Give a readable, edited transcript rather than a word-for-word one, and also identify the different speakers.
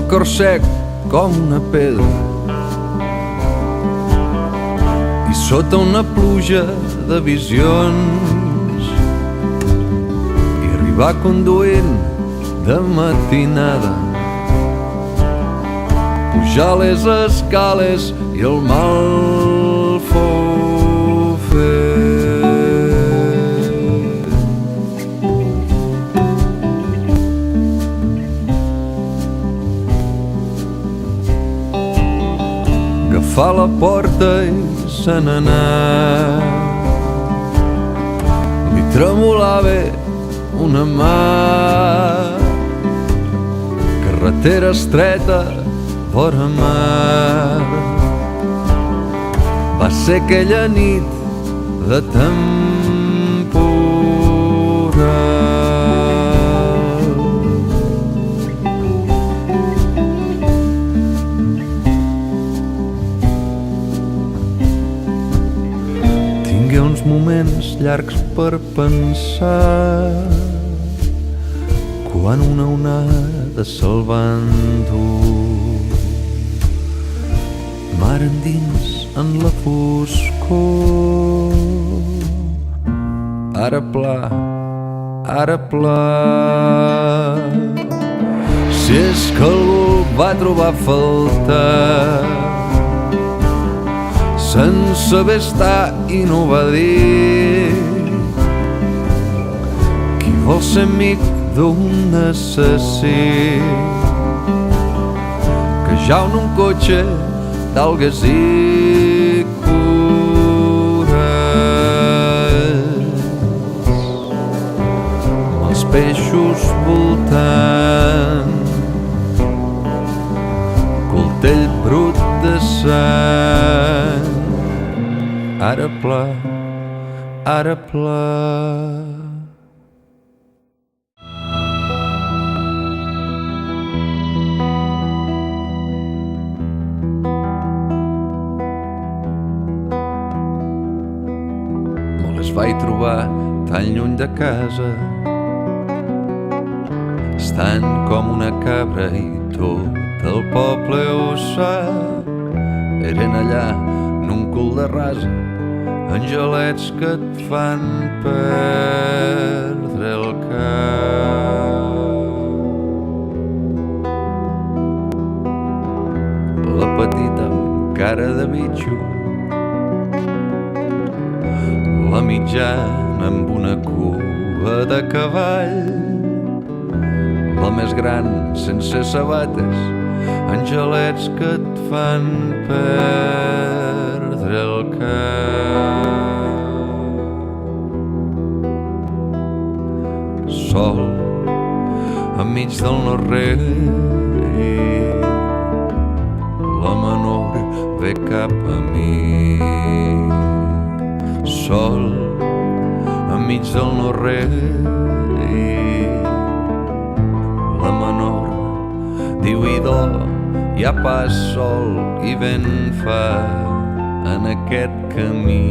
Speaker 1: cor sec com una pedra i sota una pluja de visions i arribar conduint de matinada, pujar les escales i el mal fou fet. Agafar la porta i se n'anà, li tremolava una mà. Carretera estreta vora mar, va ser aquella nit de temporal. Tingué uns moments llargs per pensar quan una onada se'l va endur mar endins en la foscor. Ara pla, ara pla. Si és que algú el va trobar a faltar, sense saber estar i no va dir. Qui vol ser amic d'un assassí que jau en un cotxe d'algues i coralls, amb els peixos voltant, coltell brut de sang. Ara pla, ara pla. Vaig trobar tan lluny de casa, estant com una cabra i tot el poble ho sap. Eren allà en un cul de rasa, angelets que et fan perdre el cap. La petita amb cara de bitxo, la mitjana amb una cua de cavall, la més gran sense sabates, angelets que et fan perdre el cap. Sol enmig del no-res, la menor ve cap a mi. Sol enmig del no-res, la menor diu idò, hi ha pas sol i vent fa en aquest camí.